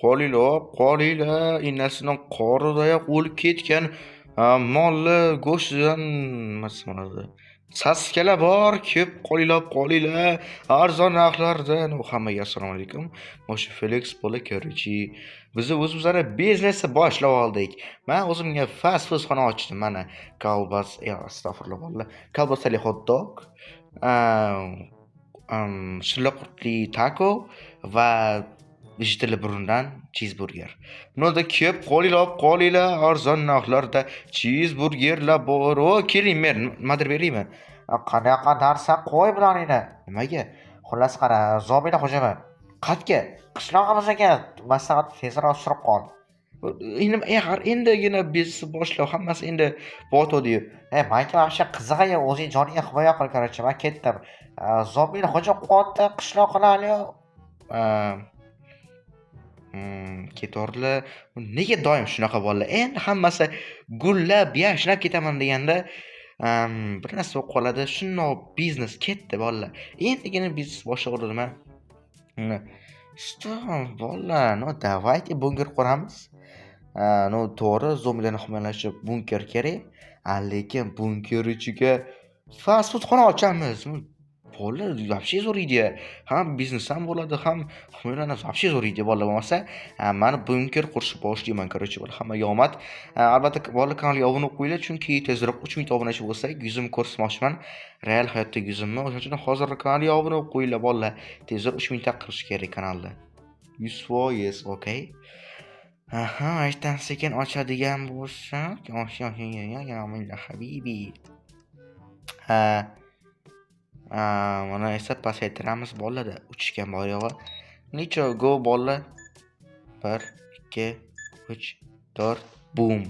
qolinglar, enasining qornidayoq o'lib ketgan molli go'shtdan masalanadi. Saskalar bor, kelib qolinglar, arzon narxlarda. Hammaga assalomu alaykum. Moshe Felix bo'la ko'rchi. Biz o'zimizning biznesni boshlab oldik. Men o'zimga fast food xona ochdim. Mana kolbas, astag'firullah bo'llar. Kolbasali hot dog, shilliqli taco va vegetable burundan cheeseburger. Bunda ko'p qolinglar, arzon narxlarda cheeseburgerlar bor. Keling, men nimadir beraymi? Qanaqa narsa qo'y bularni? Nimaga? Xullas qara, Zobina xo'jaman. Qatga qishlog'imizga maslahat tezroq surib qol. Endagina biznes boshlab hammasi endi botdi-yu. Menga o'sha qizig'i o'zing joningga himoya qil, qarchi. Men ketdim. Zobina xo'ja qotdi qishloq qilali-yu. Ketordilar. Nega doim shunaqa bolalar? Endi hammasi gullab, yashnab ketaman deganda bir narsa bo'lib qoladi. Shundoq biznes ketdi bolalar. Endigina biznes boshlab Что, bolalar, давайте bunker quramiz. To'g'ri, zombilarni himoyalash bunker kerak. Lekin bunker ichiga fast food xona ochamiz. Bolalar вообще zo'r idea. Ham biznes ham bo'ladi, ham himoyalanish вообще zo'r idea bolalar bo'lmasa, mani bunker qurishni boshlayman, короче, bolalar. Hammaga omad. Albatta, bolalar kanaliga obuna qo'yinglar, chunki tezroq 3000 ta obunachi bo'lsak, yuzimni ko'rsatmoqchiman. Real hayotdagi yuzimni. O'shaning uchun hozir kanaliga obuna qo'yinglar, bolalar. Tezroq 3000 ta qilish kerak kanalda. 100%, okay? Aytdan sekin ochadigan bo'lsak, ya habibi. Mana esa pasaytiramiz bolalar. Uchishgan bor yo'g'i. Necha go bolalar? 1 2 3 4 boom.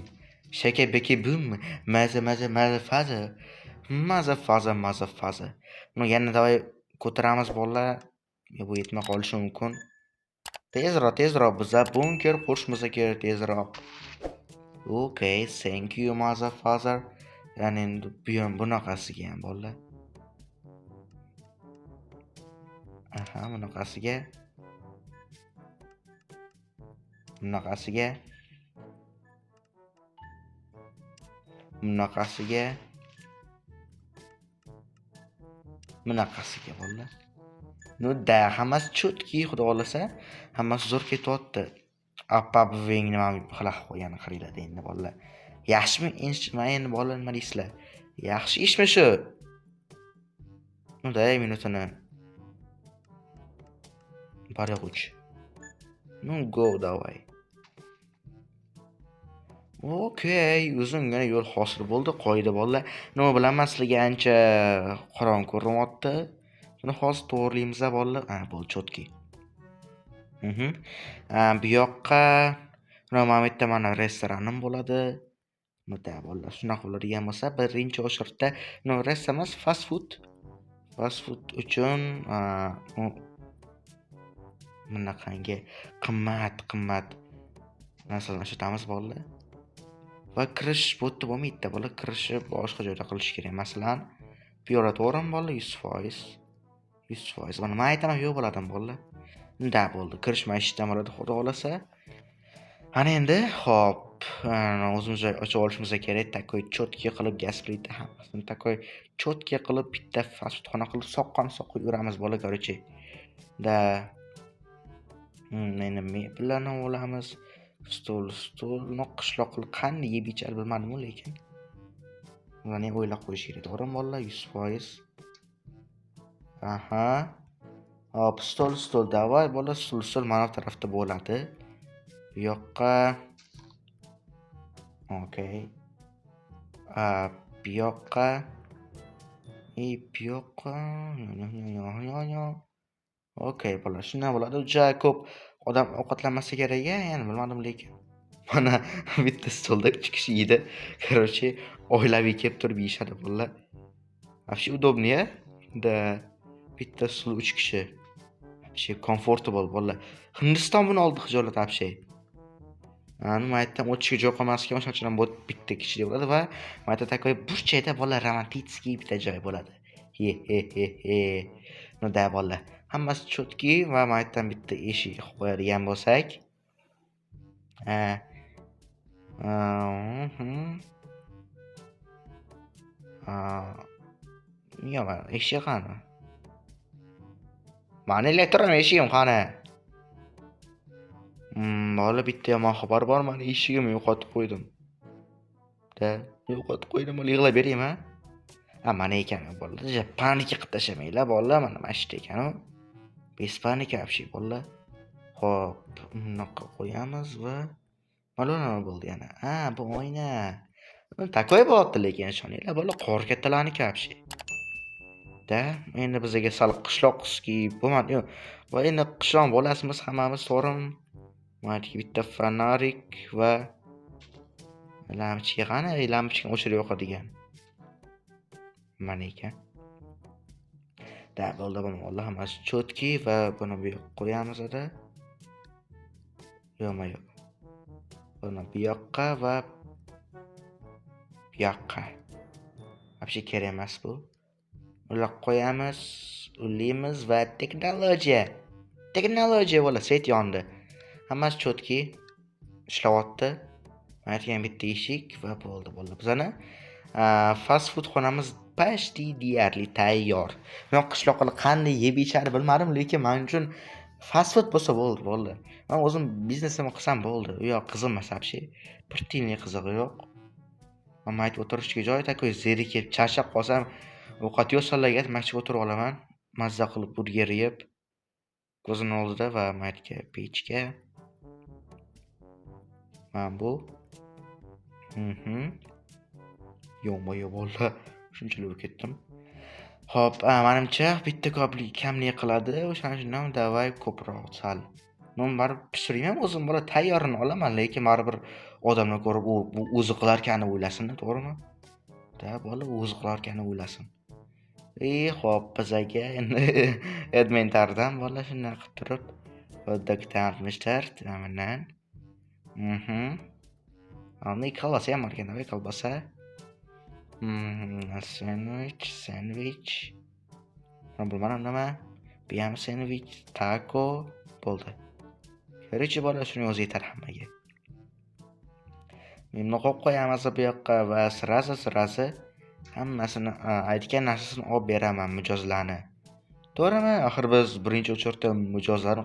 Shaka beki boom. Maza faza. Yana davay ko'taramiz bolalar. Bu yetmay qolishi mumkin. Tezroq biza bunker qurishimiz kerak tezroq. Okay, thank you motherfucker. Ya'ni endi bunaqasiga ham bolalar. Bunaqasiga. bolalar. Da hammasi chotki, xudo xolasa, hammasi zo'r ketyapti. Appabving nima qilib qo'yganini qaranglar endi bolalar. Yaxshimi? Endi bolalar nima deysizlar? Yaxshi ishmi shu? Day minutini. Barag'uch. Go давай. Okay, uzungina yo'l hosil bo'ldi, qoida bolalar. Nima bilaman, sizlarga ancha qorong ko'rinyapti. Buni hozir to'g'rilaymiz bolalar. Bo'ldi, chotki. Bu yoqqa mana bu yerda mana restoranim bo'ladi. Mana bolalar, shunaqa bo'ladigan bo'lsa, birinchi o'shirtda restoran emas, fast food. Fast food uchun bunaqangi qimmat narsalarni ishlatamiz bolalar. Va kirish bo'tda bo'lmaydi bolalar, kirishni boshqa joyda qilish kerak. Masalan, bu yoqda to'g'rimi bolalar? 100%. Mana men aytaman, yo'q bo'ladim bolalar. Unda bo'ldi. Kirish mashinadan bo'ladi, xudo xolasa. Ana endi, xo'p, o'zimiz joy ochib olishimiz kerak. Takoy chotki qilib gaz plita hammasini takoy chotki qilib bitta fast food xona qilib soqqon yuramiz bolalar, короче. Endi mebellarni olamiz. Stol, qishloq qilib qanday yeb ichar bilmadim, lekin buni o'ylab qo'yish kerak, to'g'rimi bolalar? 100%. Hop, stol, davay bola, stol mana bu tarafda bo'ladi. Bu yoqqa. Okay. Bu yoqqa. Okay, bola, shunday bo'ladi. Juda ko'p odam ovqatlanmasa kerak, ya'ni bilmadim, lekin mana bitta stolda 3 kishi yeydi. Короче, oilaviy kelib turib yeyishadi bolalar. Вообще удобно, da bitta stol 3 kishi. Вообще comfortable bolalar. Hindiston buni oldi hijolat вообще. Nima aytdim, o'tishga joy qolmaskan, o'shaning uchun ham bitta kishi bo'ladi va mana takoy burchakda bolalar romantik bitta joy bo'ladi. Nima bolalar. hammasi chotki va maytdan bitta eshik qo'yadigan bo'lsak, ha, yo'q, eshik qani? Mani elektron eshigim qani? Bola bitta yomon xabar bor, mani eshigimni yo'qotib qo'ydim. Yo'qotib qo'ydim, bola yig'lab beraymi? Mana ekan bolalar, panika qilib tashamanglar bolalar, mana shu ekan u. Bez panika вообще bolalar. Xo'p, bunaqa qo'yamiz va mana nima bo'ldi yana? Bu oyna. Takoy bo'lyapti lekin ishoninglar bolalar, qor kattalarniki вообще. Endi bizga sal qishloqski bo'lmadi. Va endi qishloq bolasimiz hammamiz to'g'rimi? Mana bitta fonarik va lampochka qani? Lampochkani o'chirib yoqadigan. Mana ekan. Bo'ldi bolalar, hammasi chotki va buni bu yoqqa qo'yamiz edi. Yo'q. Buni bu yoqqa va bu yoqqa. Вообще kerak emas bu. Ular qo'yamiz, ulaymiz va texnologiya bola set yondi. Hammasi chotki ishlayapti. Mana ham bitta eshik va bo'ldi bolalar. Bizani fast food xonamiz почти deyarli tayyor. Men qishloqlar qanday yeb ichar bilmadim, lekin men uchun fast food bo'lsa bo'ldi bolalar. Men o'zim biznesimni qilsam bo'ldi. U yoq qizim emas вообще. Bir tiyinlik qizig'i yo'q. Men aytib o'tirishga joy takoy zerikib, charchab qolsam, ovqat yo'sallarga aytmoqchi o'tirib olaman. Mazza qilib burger yeb, ko'zini oldida va maytga pechka. Mana bu. Yo'q bolalar. Shunchalik bo'lib ketdim. Xo'p, menimcha bitta kamlik qiladi. O'shaning uchun davay ko'proq sal. Men baribir pishirmayman o'zim, bola tayyorini olaman, lekin baribir odamlar ko'rib u o'zi qilarkanini o'ylasin, to'g'rimi? Bola o'zi qilarkanini o'ylasin. Xo'p, bizaga endi Edmentardan bola shunday qilib turib, xuddi ta'minlan. Ani kolbasa ham bor ekan, kolbasa. Sandwich. Bilmadim nima. Bu ham sandwich, taco bo'ldi. Kirichi bola shuni o'zi yetar hammaga. Men qo'yib qo'yamiz bu yoqqa va sirasi hammasini aytgan narsasini olib beraman mijozlarni. To'g'rimi? Axir biz birinchi o'chirda mijozlarni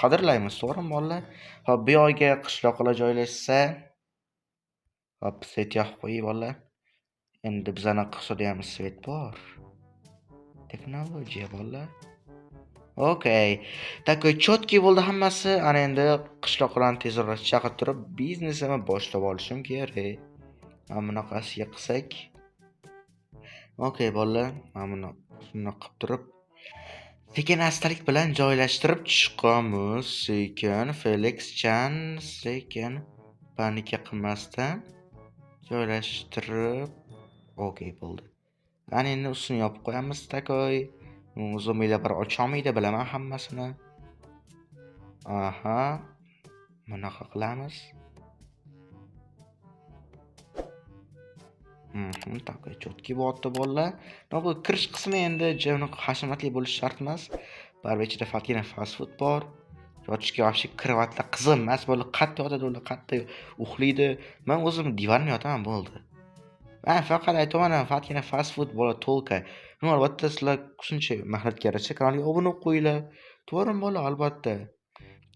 qadrlaymiz, to'g'rimi bolalar? Xo'p, bu yoqqa qishloqlar joylashsa, hop, set yoqib qo'ying bolalar. Endi bizani qisida ham svet bor. Texnologiya bolalar. Okay. Takoy chotki bo'ldi hammasi. Ana endi qishloqlarni tezroq chaqirib turib, biznesimni boshlab olishim kerak. Mana bunaqasiga qilsak. Okay bolalar, mana buni shunday qilib turib, sekin-astalik bilan joylashtirib chiqamiz. Sekin, Felixchan, sekin panika qilmasdan joylashtirib. Okay bo'ldi. Ana endi ustini yopib qo'yamiz takoy. Zo'miylar bir ocholmaydi, bilaman hammasini. Bunaqa qilamiz. Takoy chotki bo'lyapti bolalar. Bu kirish qismi endi joni hashamatli bo'lishi shart emas. Baribir ichida faqatgina fast food bor. Yotishga вообще krevatlar qizim emas, bola qattiq yotadi, ular qattiq uxlaydi. Men o'zim divanni yotaman bo'ldi. Faqat aytaman, faqatgina fast food bola to'lka. Albatta sizlar shuncha mehnatkarocha kanalga obuna qo'yinglar. To'g'rimi bola, albatta.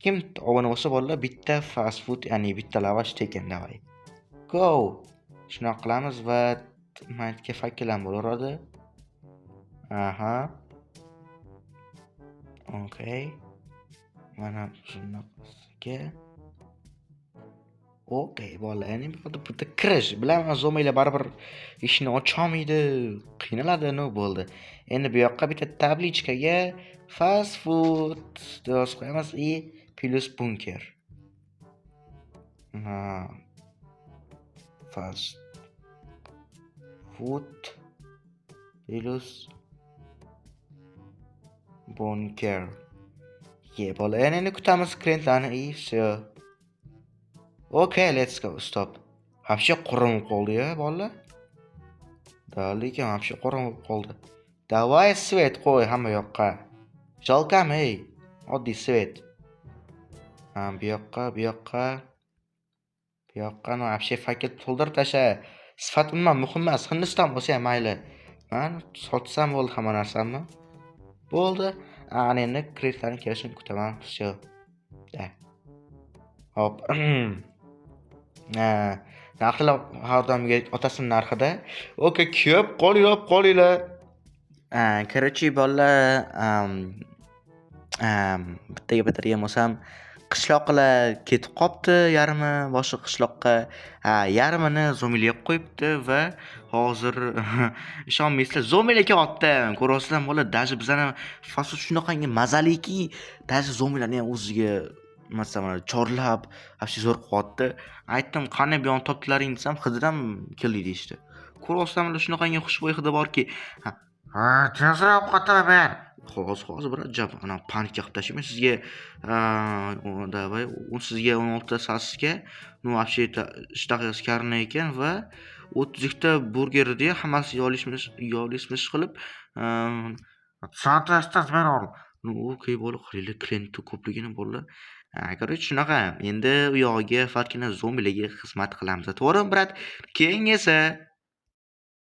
Kim obuna bo'lsa bolalar bitta fast food, ya'ni bitta lavash tekin davay. Go. Shuna qilamiz va maytga fakilan bo'laveradi. Okay. Mana shunaqasiga. Okay, bolalar, endi bitta kirish. Bilaman, zo'miylar baribir ishni ocholmaydi, qiynaladi, nima bo'ldi. Endi bu yoqqa bitta tablichkaga fast food yozib qo'yamiz plus bunker. Fast food plus bunker. Bola, endi kutamiz klientlarni. Все. Okay, let's go. Stop. Вообще qurilib qoldi-ya, bolalar. Lekin вообще qurilib qoldi. Davay svet qo'y hamma yoqqa. Jalkami, ey. Oddiy svet. Bu yoqqa, bu yoqqa, bu yoqqa вообще faket to'ldirib tasha. Sifat umuman muhim emas. Hindiston bo'lsa ham mayli. Man sotsam bo'ldi hamma narsamni. Bo'ldi. Ana endi kreditlarning kelishini kutaman. Всё. Da. Hop. Narxlar har doimgi otasini narxida. Oka, ko'p qolinglar. Короче, bolalar, bittaga bitirgan bo'lsam, qishloqlar ketib qolibdi, yarmi boshqa qishloqqa, yarmini zo'milga qo'yibdi va hozir ishonmaysizlar, zo'mila kelyapti. Ko'ryapsizlarmi bola, даже bizani fasl shunaqangi mazaliki, даже zo'milani ham o'ziga masalan chorlab, вообще zo'r qilyapti. Aytdim, qani bu yoqni topdilaring desam, hiddan keldi deyishdi. Ko'ryapsizlarmi, shunaqangi xushbo'y hidi borki, tezroq qotaman. Hozir bir ajab ana panika qilib tashlayman sizga. Давай, sizga 16 ta sosisga, вообще shtag'ingiz karna ekan va 32 ta burgerni hammasi yolismish qilib, soatasidan men ol. Okey bo'ldi, qaranglar, klientni ko'pligini bolalar. Короче, shunaqa. Endi u yog'iga faqatgina zo'mbilarga xizmat qilamiz. To'g'rimi, brat? Keyin esa